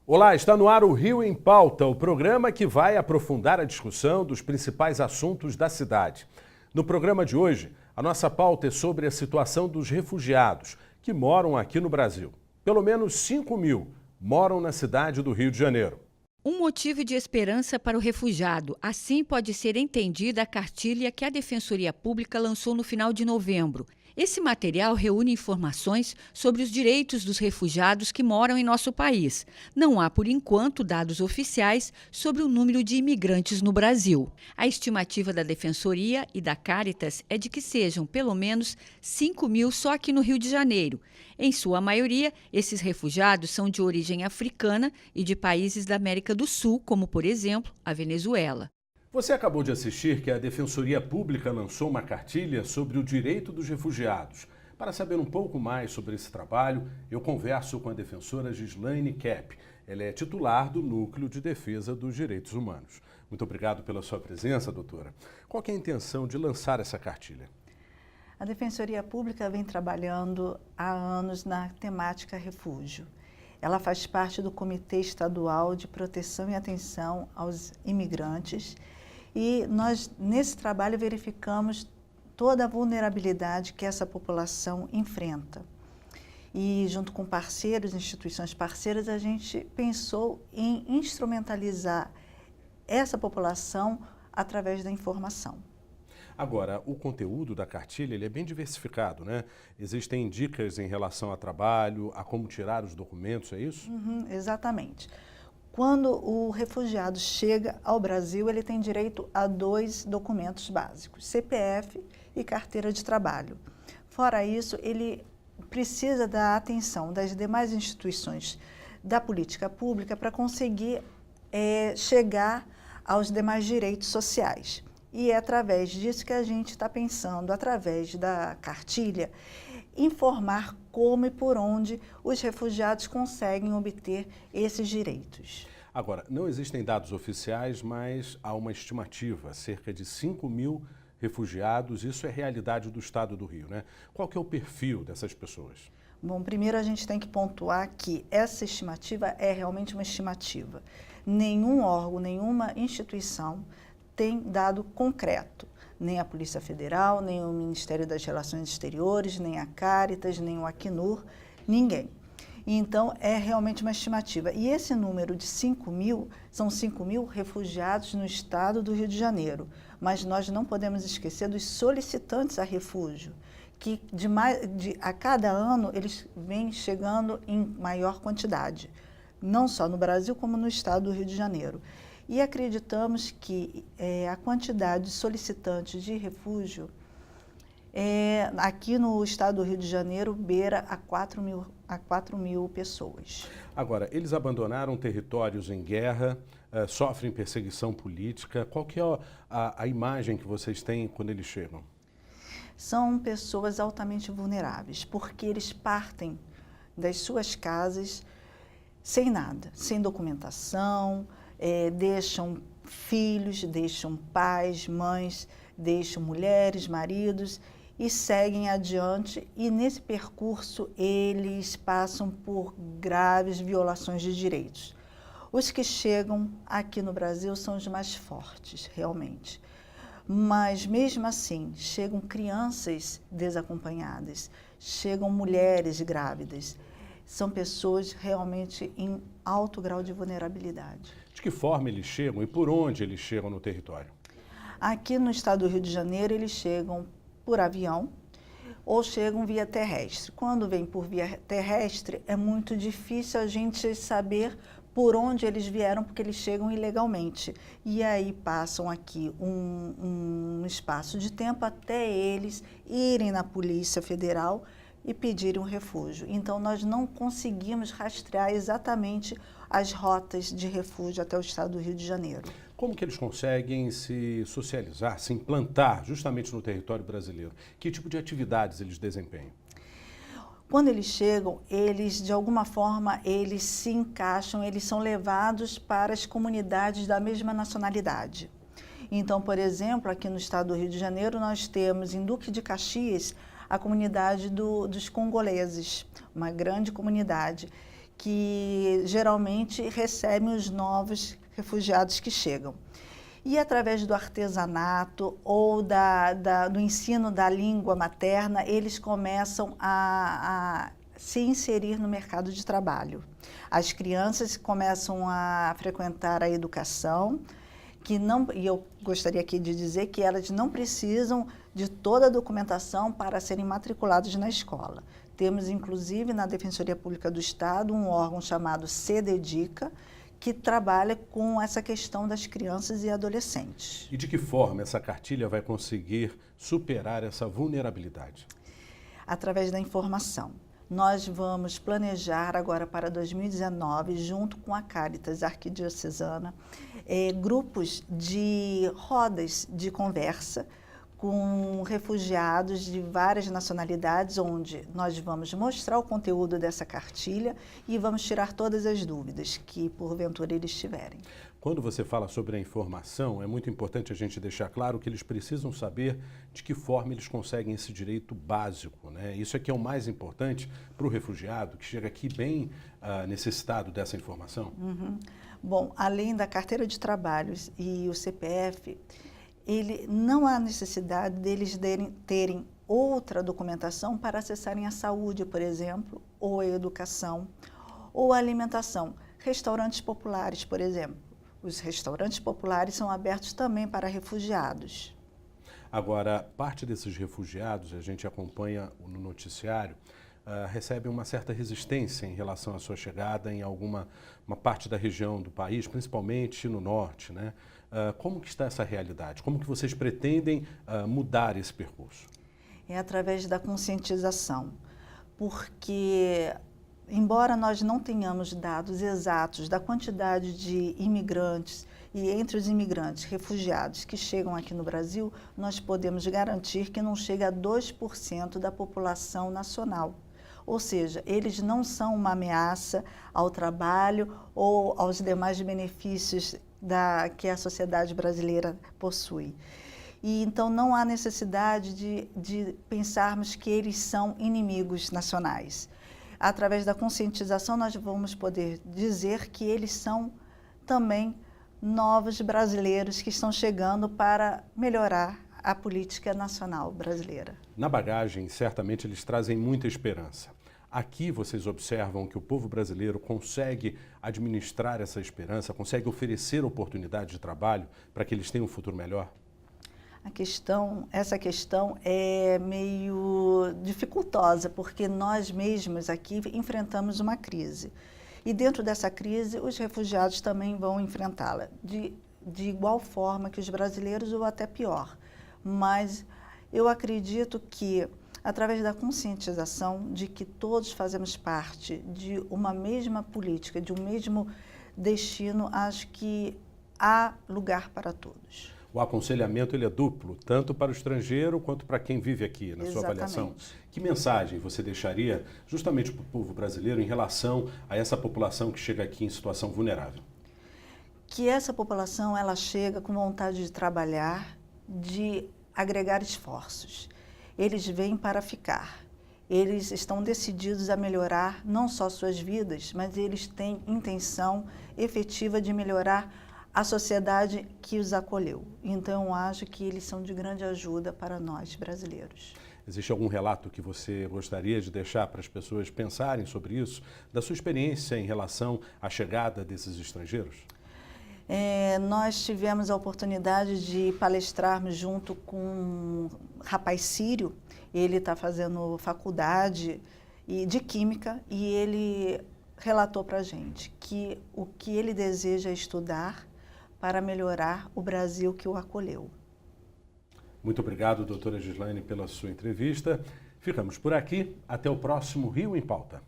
Olá, está no ar o Rio em Pauta, o programa que vai aprofundar a discussão dos principais assuntos da cidade. No programa de hoje, a nossa pauta é sobre a situação dos refugiados que moram aqui no Brasil. Pelo menos 5.000 moram na cidade do Rio de Janeiro. Um motivo de esperança para o refugiado. Assim pode ser entendida a cartilha que a Defensoria Pública lançou no final de novembro. Esse material reúne informações sobre os direitos dos refugiados que moram em nosso país. Não há, por enquanto, dados oficiais sobre o número de imigrantes no Brasil. A estimativa da Defensoria e da Caritas é de que sejam pelo menos 5.000 só aqui no Rio de Janeiro. Em sua maioria, esses refugiados são de origem africana e de países da América do Sul, como, por exemplo, a Venezuela. Você acabou de assistir que a Defensoria Pública lançou uma cartilha sobre o direito dos refugiados. Para saber um pouco mais sobre esse trabalho, eu converso com a defensora Gislaine Kepp. Ela é titular do Núcleo de Defesa dos Direitos Humanos. Muito obrigado pela sua presença, doutora. Qual que é a intenção de lançar essa cartilha? A Defensoria Pública vem trabalhando há anos na temática refúgio. Ela faz parte do Comitê Estadual de Proteção e Atenção aos Imigrantes e nós, nesse trabalho, verificamos toda a vulnerabilidade que essa população enfrenta. E, junto com parceiros, instituições parceiras, a gente pensou em instrumentalizar essa população através da informação. Agora, o conteúdo da cartilha ele é bem diversificado, né? Existem dicas em relação a trabalho, a como tirar os documentos, é isso? Exatamente. Quando o refugiado chega ao Brasil, ele tem direito a 2 documentos básicos, CPF e carteira de trabalho. Fora isso, ele precisa da atenção das demais instituições da política pública para conseguir chegar aos demais direitos sociais. E é através disso que a gente está pensando, através da cartilha, informar como e por onde os refugiados conseguem obter esses direitos. Agora, não existem dados oficiais, mas há uma estimativa, cerca de 5.000 refugiados, isso é realidade do estado do Rio, né? Qual que é o perfil dessas pessoas? Bom, primeiro a gente tem que pontuar que essa estimativa é realmente uma estimativa. Nenhum órgão, nenhuma instituição tem dado concreto, nem a Polícia Federal, nem o Ministério das Relações Exteriores, nem a Caritas, nem o Acnur, ninguém. Então, é realmente uma estimativa. E esse número de 5.000, são 5.000 refugiados no estado do Rio de Janeiro. Mas nós não podemos esquecer dos solicitantes a refúgio, que a cada ano eles vêm chegando em maior quantidade, não só no Brasil, como no estado do Rio de Janeiro. E acreditamos que a quantidade de solicitantes de refúgio aqui no estado do Rio de Janeiro beira a 4.000 pessoas. Agora, eles abandonaram territórios em guerra, sofrem perseguição política. Qual que é a imagem que vocês têm quando eles chegam? São pessoas altamente vulneráveis, porque eles partem das suas casas sem nada, sem documentação, deixam filhos, deixam pais, mães, deixam mulheres, maridos e seguem adiante, e nesse percurso eles passam por graves violações de direitos. Os que chegam aqui no Brasil são os mais fortes, realmente. Mas mesmo assim, chegam crianças desacompanhadas, chegam mulheres grávidas. São pessoas realmente em alto grau de vulnerabilidade. De que forma eles chegam e por onde eles chegam no território? Aqui no estado do Rio de Janeiro, eles chegam por avião ou chegam via terrestre. Quando vem por via terrestre, é muito difícil a gente saber por onde eles vieram, porque eles chegam ilegalmente. E aí passam aqui um espaço de tempo até eles irem na Polícia Federal e pedirem um refúgio. Então, nós não conseguimos rastrear exatamente as rotas de refúgio até o estado do Rio de Janeiro. Como que eles conseguem se socializar, se implantar justamente no território brasileiro? Que tipo de atividades eles desempenham? Quando eles chegam, eles, de alguma forma, eles se encaixam, eles são levados para as comunidades da mesma nacionalidade. Então, por exemplo, aqui no estado do Rio de Janeiro, nós temos em Duque de Caxias a comunidade dos congoleses, uma grande comunidade, que geralmente recebem os novos refugiados que chegam. E através do artesanato ou do ensino da língua materna, eles começam a se inserir no mercado de trabalho. As crianças começam a frequentar a educação, e eu gostaria aqui de dizer que elas não precisam de toda a documentação para serem matriculadas na escola. Temos, inclusive, na Defensoria Pública do Estado, um órgão chamado CDEDICA, que trabalha com essa questão das crianças e adolescentes. E de que forma essa cartilha vai conseguir superar essa vulnerabilidade? Através da informação. Nós vamos planejar agora para 2019, junto com a Cáritas Arquidiocesana, grupos de rodas de conversa com refugiados de várias nacionalidades, onde nós vamos mostrar o conteúdo dessa cartilha e vamos tirar todas as dúvidas que, porventura, eles tiverem. Quando você fala sobre a informação, é muito importante a gente deixar claro que eles precisam saber de que forma eles conseguem esse direito básico, né? Isso é que é o mais importante para o refugiado que chega aqui bem necessitado dessa informação. Bom, além da carteira de trabalhos e o CPF, não há necessidade deles terem outra documentação para acessarem a saúde, por exemplo, ou a educação, ou a alimentação. Restaurantes populares, por exemplo. Os restaurantes populares são abertos também para refugiados. Agora, parte desses refugiados, a gente acompanha no noticiário, recebem uma certa resistência em relação à sua chegada em uma parte da região do país, principalmente no norte, né? Como que está essa realidade? Como que vocês pretendem mudar esse percurso? É através da conscientização, porque embora nós não tenhamos dados exatos da quantidade de imigrantes e entre os imigrantes refugiados que chegam aqui no Brasil, nós podemos garantir que não chega a 2% da população nacional. Ou seja, eles não são uma ameaça ao trabalho ou aos demais benefícios que a sociedade brasileira possui. E então não há necessidade de pensarmos que eles são inimigos nacionais. Através da conscientização, nós vamos poder dizer que eles são também novos brasileiros que estão chegando para melhorar a política nacional brasileira. Na bagagem, certamente eles trazem muita esperança. Aqui vocês observam que o povo brasileiro consegue administrar essa esperança, consegue oferecer oportunidade de trabalho para que eles tenham um futuro melhor? Essa questão é meio dificultosa, porque nós mesmos aqui enfrentamos uma crise. E dentro dessa crise, os refugiados também vão enfrentá-la, de igual forma que os brasileiros ou até pior. Mas eu acredito que, através da conscientização de que todos fazemos parte de uma mesma política, de um mesmo destino, acho que há lugar para todos. O aconselhamento ele é duplo, tanto para o estrangeiro quanto para quem vive aqui, na sua avaliação. Que mensagem você deixaria justamente para o povo brasileiro em relação a essa população que chega aqui em situação vulnerável? Que essa população ela chega com vontade de trabalhar, de agregar esforços. Eles vêm para ficar. Eles estão decididos a melhorar não só suas vidas, mas eles têm intenção efetiva de melhorar a sociedade que os acolheu. Então, eu acho que eles são de grande ajuda para nós, brasileiros. Existe algum relato que você gostaria de deixar para as pessoas pensarem sobre isso, da sua experiência em relação à chegada desses estrangeiros? Nós tivemos a oportunidade de palestrarmos junto com um rapaz sírio. Ele está fazendo faculdade de Química e ele relatou para a gente que o que ele deseja é estudar para melhorar o Brasil que o acolheu. Muito obrigado, doutora Gislaine, pela sua entrevista. Ficamos por aqui. Até o próximo Rio em Pauta.